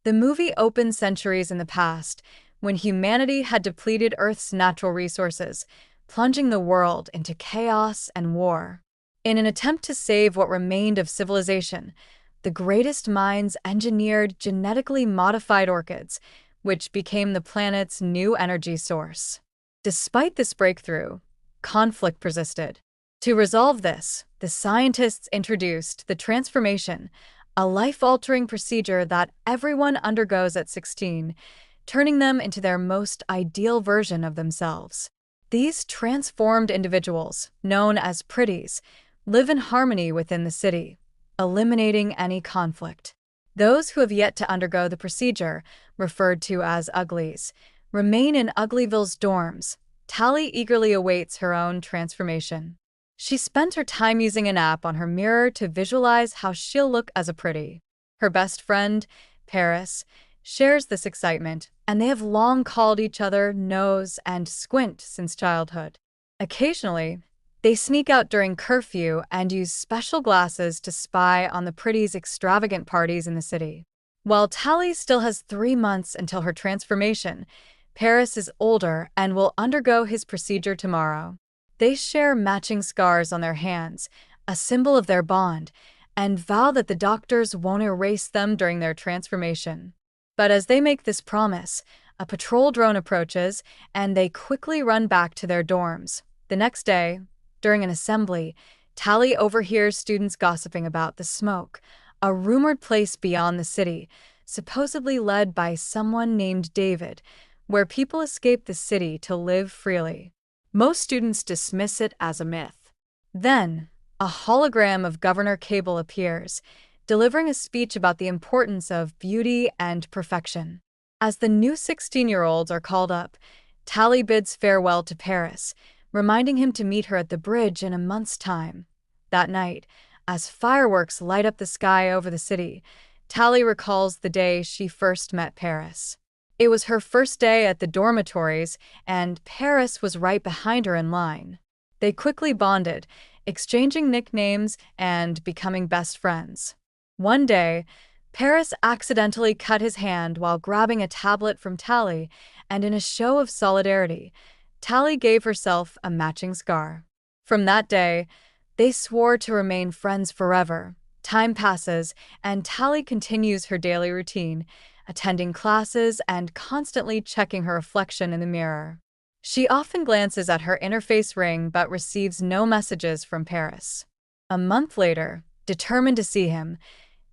The movie opens centuries in the past, when humanity had depleted Earth's natural resources, plunging the world into chaos and war. In an attempt to save what remained of civilization, the greatest minds engineered genetically modified orchids, which became the planet's new energy source. Despite this breakthrough, conflict persisted. To resolve this, the scientists introduced the transformation, a life-altering procedure that everyone undergoes at 16, turning them into their most ideal version of themselves. These transformed individuals, known as pretties, live in harmony within the city, eliminating any conflict. Those who have yet to undergo the procedure, referred to as Uglies, remain in Uglyville's dorms. Tally eagerly awaits her own transformation. She spent her time using an app on her mirror to visualize how she'll look as a pretty. Her best friend, Paris, shares this excitement, and they have long called each other Nose and Squint since childhood. Occasionally, they sneak out during curfew and use special glasses to spy on the pretties' extravagant parties in the city. While Tally still has 3 months until her transformation, Paris is older and will undergo his procedure tomorrow. They share matching scars on their hands, a symbol of their bond, and vow that the doctors won't erase them during their transformation. But as they make this promise, a patrol drone approaches, and they quickly run back to their dorms. The next day, during an assembly, Tally overhears students gossiping about the Smoke, a rumored place beyond the city, supposedly led by someone named David, where people escape the city to live freely. Most students dismiss it as a myth. Then, a hologram of Governor Cable appears, delivering a speech about the importance of beauty and perfection. As the new 16-year-olds are called up, Tally bids farewell to Paris, reminding him to meet her at the bridge in a month's time. That night, as fireworks light up the sky over the city, Tally recalls the day she first met Paris. It was her first day at the dormitories, and Paris was right behind her in line. They quickly bonded, exchanging nicknames and becoming best friends. One day, Paris accidentally cut his hand while grabbing a tablet from Tally, and in a show of solidarity, Tally gave herself a matching scar. From that day, they swore to remain friends forever. Time passes, and Tally continues her daily routine, attending classes and constantly checking her reflection in the mirror. She often glances at her interface ring but receives no messages from Paris. A month later, determined to see him,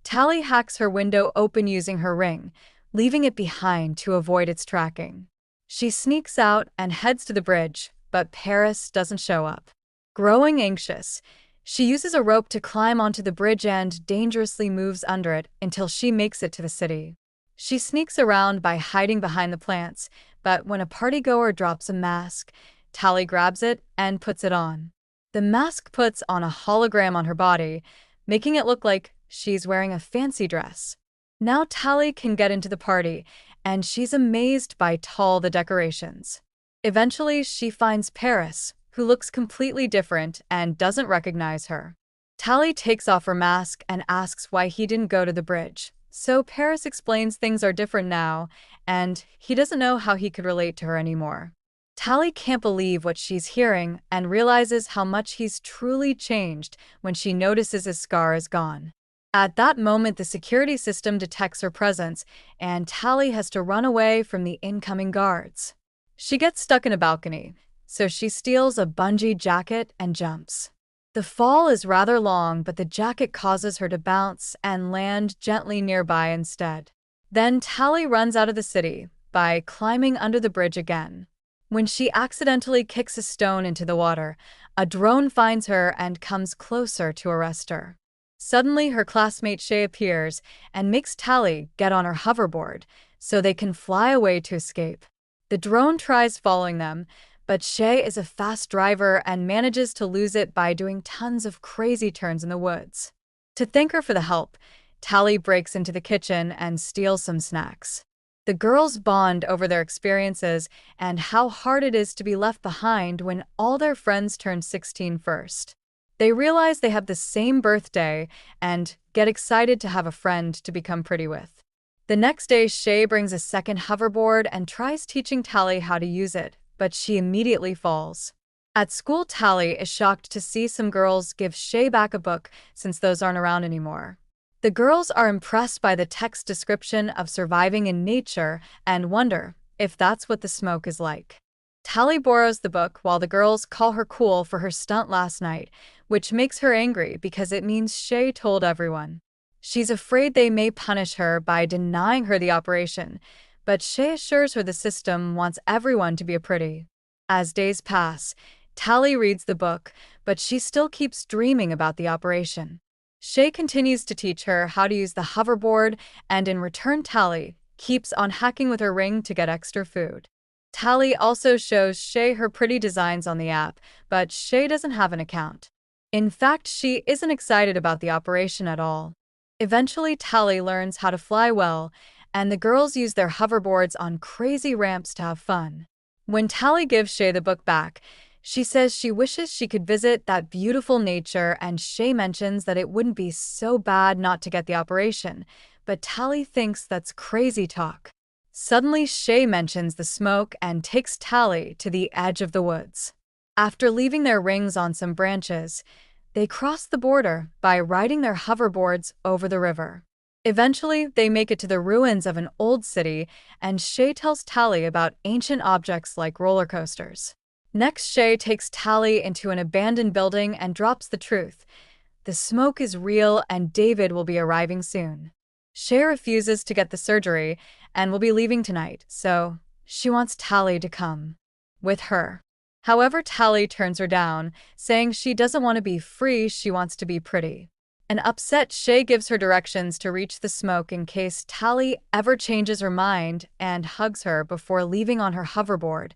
Tally hacks her window open using her ring, leaving it behind to avoid its tracking. She sneaks out and heads to the bridge, but Paris doesn't show up. Growing anxious, she uses a rope to climb onto the bridge and dangerously moves under it until she makes it to the city. She sneaks around by hiding behind the plants, but when a partygoer drops a mask, Tally grabs it and puts it on. The mask puts on a hologram on her body, making it look like she's wearing a fancy dress. Now Tally can get into the party, and she's amazed by all the decorations. Eventually, she finds Paris, who looks completely different and doesn't recognize her. Tally takes off her mask and asks why he didn't go to the bridge. So Paris explains things are different now, and he doesn't know how he could relate to her anymore. Tally can't believe what she's hearing and realizes how much he's truly changed when she notices his scar is gone. At that moment, the security system detects her presence, and Tally has to run away from the incoming guards. She gets stuck in a balcony, so she steals a bungee jacket and jumps. The fall is rather long, but the jacket causes her to bounce and land gently nearby instead. Then Tally runs out of the city by climbing under the bridge again. When she accidentally kicks a stone into the water, a drone finds her and comes closer to arrest her. Suddenly, her classmate Shay appears and makes Tally get on her hoverboard so they can fly away to escape. The drone tries following them, but Shay is a fast driver and manages to lose it by doing tons of crazy turns in the woods. To thank her for the help, Tally breaks into the kitchen and steals some snacks. The girls bond over their experiences and how hard it is to be left behind when all their friends turn 16 first. They realize they have the same birthday and get excited to have a friend to become pretty with. The next day, Shay brings a second hoverboard and tries teaching Tally how to use it, but she immediately falls. At school, Tally is shocked to see some girls give Shay back a book since those aren't around anymore. The girls are impressed by the text description of surviving in nature and wonder if that's what the smoke is like. Tally borrows the book while the girls call her cool for her stunt last night, which makes her angry because it means Shay told everyone. She's afraid they may punish her by denying her the operation, but Shay assures her the system wants everyone to be pretty. As days pass, Tally reads the book, but she still keeps dreaming about the operation. Shay continues to teach her how to use the hoverboard, and in return, Tally keeps on hacking with her ring to get extra food. Tally also shows Shay her pretty designs on the app, but Shay doesn't have an account. In fact, she isn't excited about the operation at all. Eventually, Tally learns how to fly well, and the girls use their hoverboards on crazy ramps to have fun. When Tally gives Shay the book back, she says she wishes she could visit that beautiful nature, and Shay mentions that it wouldn't be so bad not to get the operation, but Tally thinks that's crazy talk. Suddenly, Shay mentions the smoke and takes Tally to the edge of the woods. After leaving their rings on some branches, they cross the border by riding their hoverboards over the river. Eventually, they make it to the ruins of an old city, and Shay tells Tally about ancient objects like roller coasters. Next, Shay takes Tally into an abandoned building and drops the truth. The smoke is real and David will be arriving soon. Shay refuses to get the surgery and will be leaving tonight, so she wants Tally to come with her. However, Tally turns her down, saying she doesn't want to be free, she wants to be pretty. An upset Shay gives her directions to reach the smoke in case Tally ever changes her mind and hugs her before leaving on her hoverboard,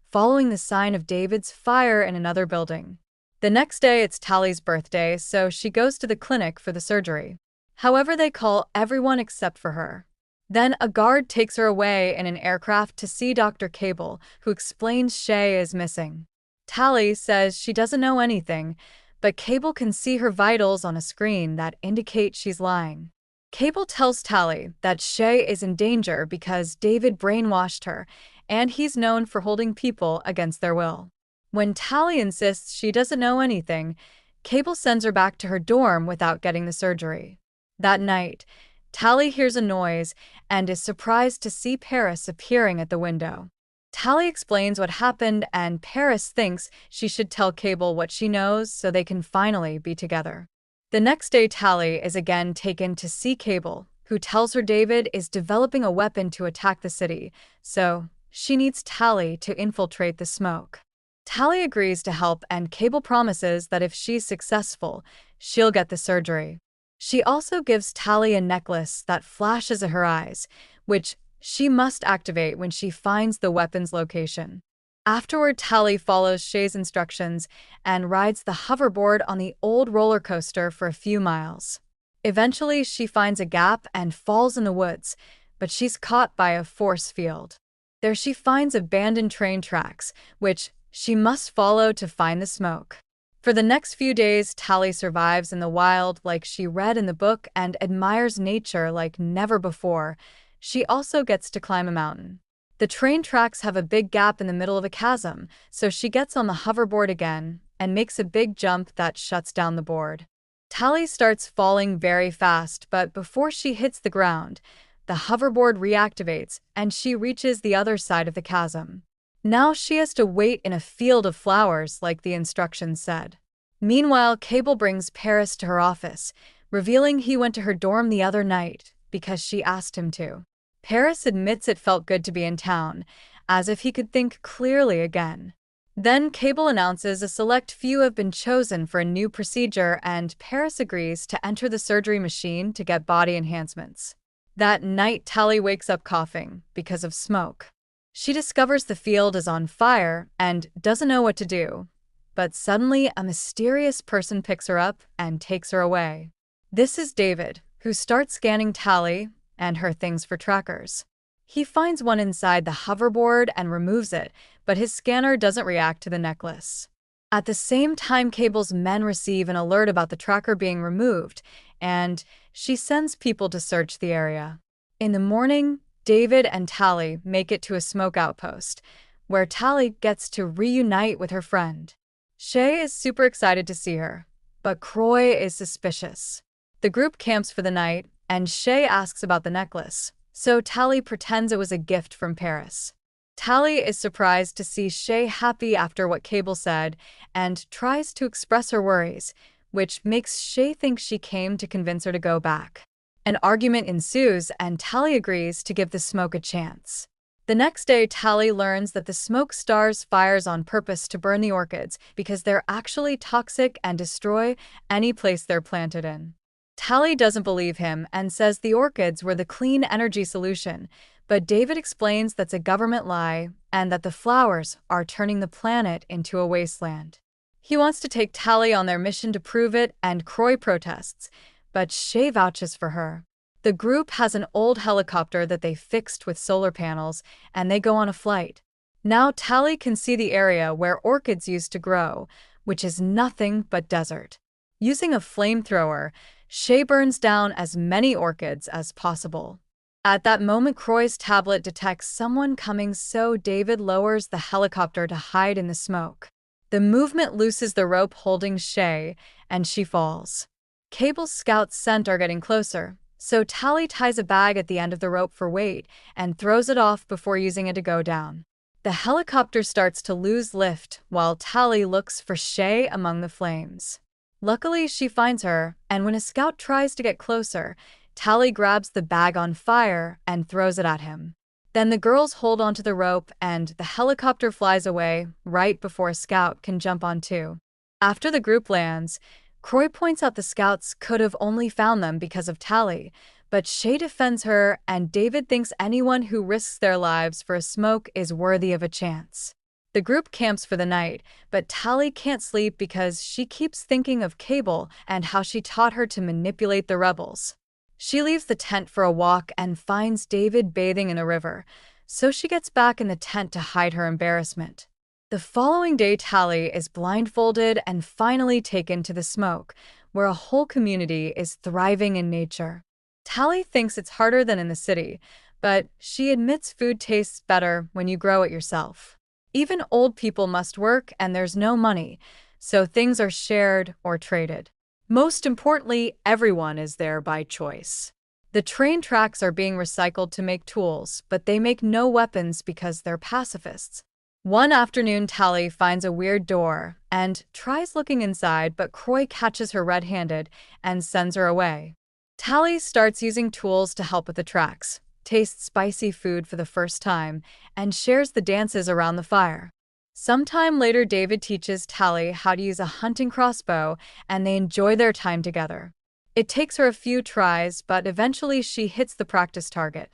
following the sign of David's fire in another building. The next day, it's Tally's birthday, so she goes to the clinic for the surgery. However, they call everyone except for her. Then a guard takes her away in an aircraft to see Dr. Cable, who explains Shay is missing. Tally says she doesn't know anything, but Cable can see her vitals on a screen that indicate she's lying. Cable tells Tally that Shay is in danger because David brainwashed her, and he's known for holding people against their will. When Tally insists she doesn't know anything, Cable sends her back to her dorm without getting the surgery. That night, Tally hears a noise and is surprised to see Paris appearing at the window. Tally explains what happened, and Paris thinks she should tell Cable what she knows so they can finally be together. The next day, Tally is again taken to see Cable, who tells her David is developing a weapon to attack the city, so she needs Tally to infiltrate the smoke. Tally agrees to help, and Cable promises that if she's successful, she'll get the surgery. She also gives Tally a necklace that flashes at her eyes, which she must activate when she finds the weapon's location. Afterward, Tally follows Shay's instructions and rides the hoverboard on the old roller coaster for a few miles. Eventually, she finds a gap and falls in the woods, but she's caught by a force field. There she finds abandoned train tracks, which she must follow to find the smoke. For the next few days, Tally survives in the wild like she read in the book and admires nature like never before. She also gets to climb a mountain. The train tracks have a big gap in the middle of a chasm, so she gets on the hoverboard again and makes a big jump that shuts down the board. Tally starts falling very fast, but before she hits the ground, the hoverboard reactivates and she reaches the other side of the chasm. Now she has to wait in a field of flowers like the instructions said. Meanwhile, Cable brings Paris to her office, revealing he went to her dorm the other night because she asked him to. Paris admits it felt good to be in town, as if he could think clearly again. Then Cable announces a select few have been chosen for a new procedure, and Paris agrees to enter the surgery machine to get body enhancements. That night, Tally wakes up coughing because of smoke. She discovers the field is on fire and doesn't know what to do, but suddenly a mysterious person picks her up and takes her away. This is David, who starts scanning Tally and her things for trackers. He finds one inside the hoverboard and removes it, but his scanner doesn't react to the necklace. At the same time, Cable's men receive an alert about the tracker being removed, and she sends people to search the area. In the morning, David and Tally make it to a smoke outpost, where Tally gets to reunite with her friend. Shay is super excited to see her, but Croy is suspicious. The group camps for the night, and Shay asks about the necklace, so Tally pretends it was a gift from Paris. Tally is surprised to see Shay happy after what Cable said and tries to express her worries, which makes Shay think she came to convince her to go back. An argument ensues and Tally agrees to give the smoke a chance. The next day, Tally learns that the smoke stars fires on purpose to burn the orchids because they're actually toxic and destroy any place they're planted in. Tally doesn't believe him and says the orchids were the clean energy solution, but David explains that's a government lie and that the flowers are turning the planet into a wasteland. He wants to take Tally on their mission to prove it, and Croy protests, but Shay vouches for her. The group has an old helicopter that they fixed with solar panels, and they go on a flight. Now Tally can see the area where orchids used to grow, which is nothing but desert. Using a flamethrower, Shay burns down as many orchids as possible. At that moment, Croy's tablet detects someone coming, so David lowers the helicopter to hide in the smoke. The movement looses the rope holding Shay, and she falls. Cable's scouts' scent are getting closer, so Tally ties a bag at the end of the rope for weight and throws it off before using it to go down. The helicopter starts to lose lift while Tally looks for Shay among the flames. Luckily, she finds her, and when a scout tries to get closer, Tally grabs the bag on fire and throws it at him. Then the girls hold onto the rope and the helicopter flies away right before a scout can jump on too. After the group lands, Croy points out the scouts could have only found them because of Tally, but Shay defends her and David thinks anyone who risks their lives for a smoke is worthy of a chance. The group camps for the night, but Tally can't sleep because she keeps thinking of Cable and how she taught her to manipulate the rebels. She leaves the tent for a walk and finds David bathing in a river, so she gets back in the tent to hide her embarrassment. The following day, Tally is blindfolded and finally taken to the smoke, where a whole community is thriving in nature. Tally thinks it's harder than in the city, but she admits food tastes better when you grow it yourself. Even old people must work and there's no money, so things are shared or traded. Most importantly, everyone is there by choice. The train tracks are being recycled to make tools, but they make no weapons because they're pacifists. One afternoon, Tally finds a weird door and tries looking inside, but Croy catches her red-handed and sends her away. Tally starts using tools to help with the tracks, tastes spicy food for the first time, and shares the dances around the fire. Sometime later, David teaches Tally how to use a hunting crossbow, and they enjoy their time together. It takes her a few tries, but eventually she hits the practice target.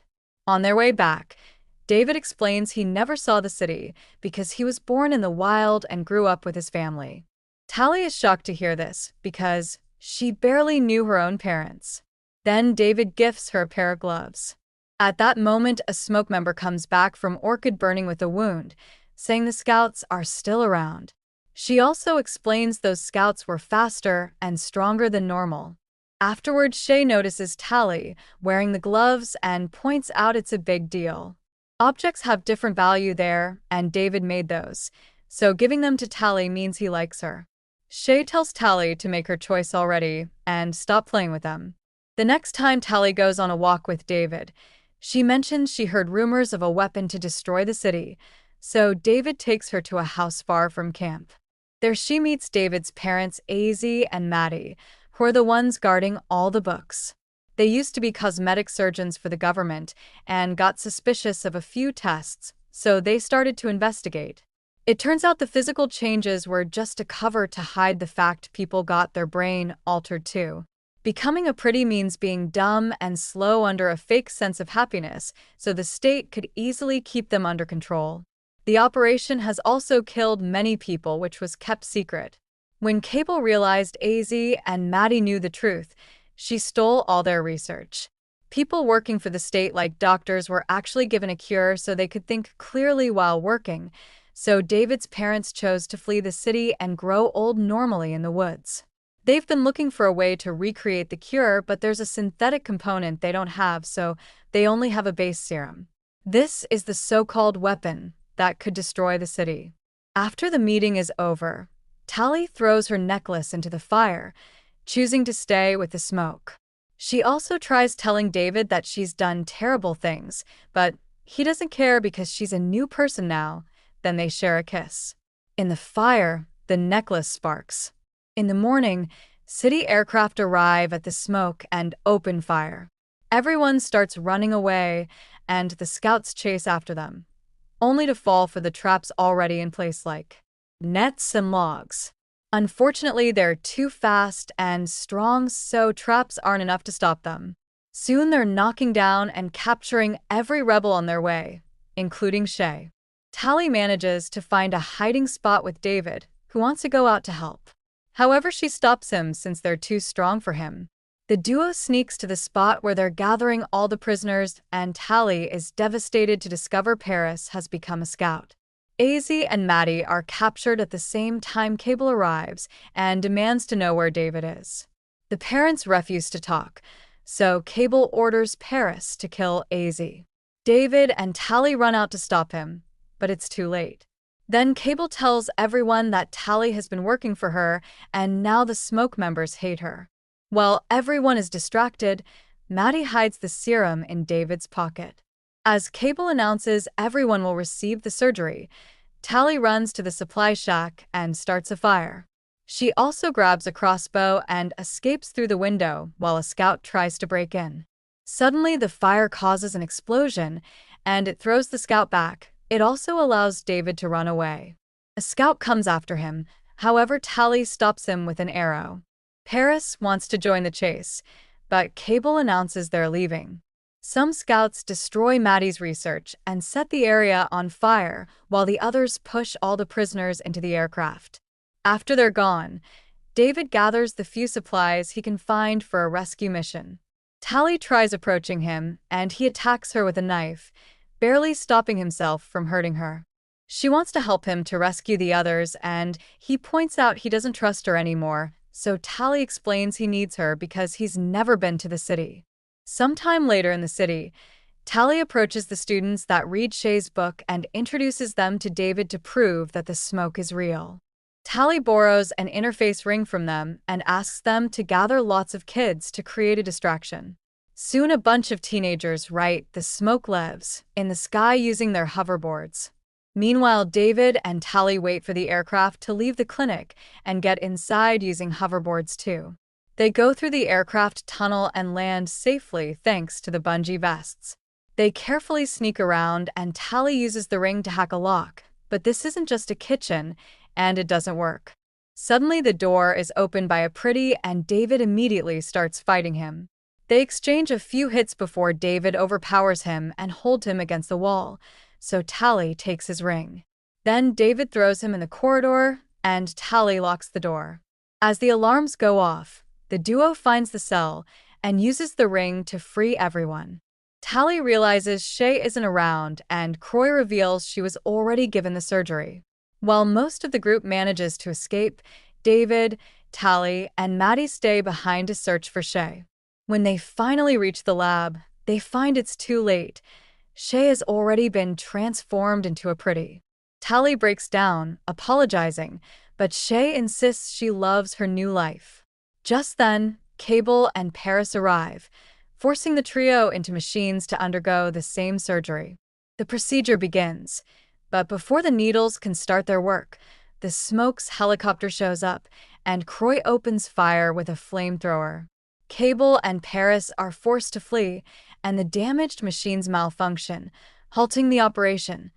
On their way back, David explains he never saw the city because he was born in the wild and grew up with his family. Tally is shocked to hear this because she barely knew her own parents. Then David gifts her a pair of gloves. At that moment, a smoke member comes back from orchid burning with a wound, saying the scouts are still around. She also explains those scouts were faster and stronger than normal. Afterwards, Shay notices Tally wearing the gloves and points out it's a big deal. Objects have different value there, and David made those, so giving them to Tally means he likes her. Shay tells Tally to make her choice already and stop playing with them. The next time Tally goes on a walk with David, she mentions she heard rumors of a weapon to destroy the city, so David takes her to a house far from camp. There she meets David's parents, AZ and Maddie, who are the ones guarding all the books. They used to be cosmetic surgeons for the government and got suspicious of a few tests, so they started to investigate. It turns out the physical changes were just a cover to hide the fact people got their brain altered too. Becoming a pretty means being dumb and slow under a fake sense of happiness, so the state could easily keep them under control. The operation has also killed many people, which was kept secret. When Cable realized AZ and Maddie knew the truth, she stole all their research. People working for the state, like doctors, were actually given a cure so they could think clearly while working, so David's parents chose to flee the city and grow old normally in the woods. They've been looking for a way to recreate the cure, but there's a synthetic component they don't have, so they only have a base serum. This is the so-called weapon that could destroy the city. After the meeting is over, Tally throws her necklace into the fire, choosing to stay with the smoke. She also tries telling David that she's done terrible things, but he doesn't care because she's a new person now. Then they share a kiss. In the fire, the necklace sparks. In the morning, city aircraft arrive at the smoke and open fire. Everyone starts running away, and the scouts chase after them, only to fall for the traps already in place like nets and logs. Unfortunately, they're too fast and strong, so traps aren't enough to stop them. Soon they're knocking down and capturing every rebel on their way, including Shay. Tally manages to find a hiding spot with David, who wants to go out to help. However, she stops him since they're too strong for him. The duo sneaks to the spot where they're gathering all the prisoners, and Tally is devastated to discover Paris has become a scout. AZ and Maddie are captured at the same time Cable arrives and demands to know where David is. The parents refuse to talk, so Cable orders Paris to kill AZ. David and Tally run out to stop him, but it's too late. Then Cable tells everyone that Tally has been working for her, and now the Smoke members hate her. While everyone is distracted, Maddie hides the serum in David's pocket. As Cable announces everyone will receive the surgery, Tally runs to the supply shack and starts a fire. She also grabs a crossbow and escapes through the window while a scout tries to break in. Suddenly, the fire causes an explosion, and it throws the scout back. It also allows David to run away. A scout comes after him, however, Tally stops him with an arrow. Paris wants to join the chase, but Cable announces they're leaving. Some scouts destroy Maddie's research and set the area on fire, while the others push all the prisoners into the aircraft. After they're gone, David gathers the few supplies he can find for a rescue mission. Tally tries approaching him, and he attacks her with a knife, barely stopping himself from hurting her. She wants to help him to rescue the others, and he points out he doesn't trust her anymore, so Tally explains he needs her because he's never been to the city. Sometime later in the city, Tally approaches the students that read Shay's book and introduces them to David to prove that the smoke is real. Tally borrows an interface ring from them and asks them to gather lots of kids to create a distraction. Soon a bunch of teenagers write "the smoke lives" in the sky using their hoverboards. Meanwhile, David and Tally wait for the aircraft to leave the clinic and get inside using hoverboards too. They go through the aircraft tunnel and land safely thanks to the bungee vests. They carefully sneak around, and Tally uses the ring to hack a lock, but this isn't just a kitchen, and it doesn't work. Suddenly the door is opened by a pretty, and David immediately starts fighting him. They exchange a few hits before David overpowers him and holds him against the wall, so Tally takes his ring. Then David throws him in the corridor, and Tally locks the door. As the alarms go off, the duo finds the cell and uses the ring to free everyone. Tally realizes Shay isn't around, and Croy reveals she was already given the surgery. While most of the group manages to escape, David, Tally, and Maddie stay behind to search for Shay. When they finally reach the lab, they find it's too late. Shay has already been transformed into a pretty. Tally breaks down, apologizing, but Shay insists she loves her new life. Just then, Cable and Paris arrive, forcing the trio into machines to undergo the same surgery. The procedure begins, but before the needles can start their work, the Smoke's helicopter shows up, and Croy opens fire with a flamethrower. Cable and Paris are forced to flee, and the damaged machines malfunction, halting the operation.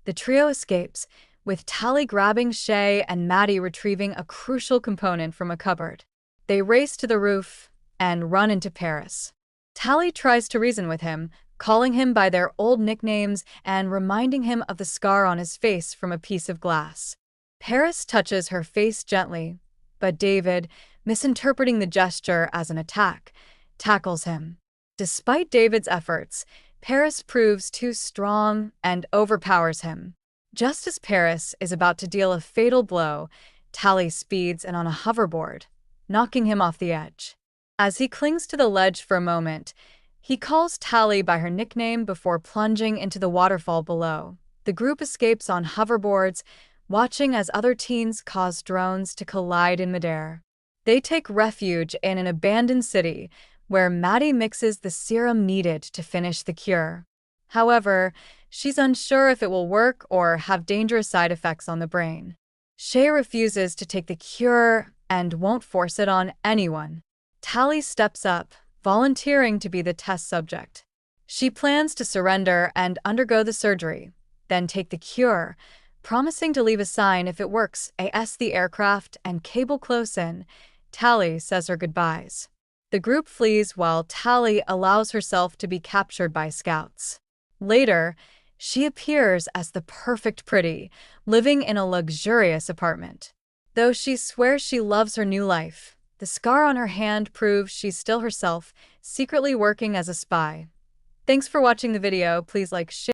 The trio escapes, with Tally grabbing Shay and Maddie retrieving a crucial component from a cupboard. They race to the roof and run into Paris. Tally tries to reason with him, calling him by their old nicknames and reminding him of the scar on his face from a piece of glass. Paris touches her face gently, but David, misinterpreting the gesture as an attack, tackles him. Despite David's efforts, Paris proves too strong and overpowers him. Just as Paris is about to deal a fatal blow, Tally speeds in on a hoverboard, knocking him off the edge. As he clings to the ledge for a moment, he calls Tally by her nickname before plunging into the waterfall below. The group escapes on hoverboards, watching as other teens cause drones to collide in midair. They take refuge in an abandoned city, where Maddie mixes the serum needed to finish the cure. However, she's unsure if it will work or have dangerous side effects on the brain. Shay refuses to take the cure and won't force it on anyone. Tally steps up, volunteering to be the test subject. She plans to surrender and undergo the surgery, then take the cure, promising to leave a sign if it works. As the aircraft and cable close in, Tally says her goodbyes. The group flees while Tally allows herself to be captured by scouts. Later, she appears as the perfect pretty, living in a luxurious apartment. Though she swears she loves her new life, the scar on her hand proves she's still herself, secretly working as a spy. Thanks for watching the video. Please like, share.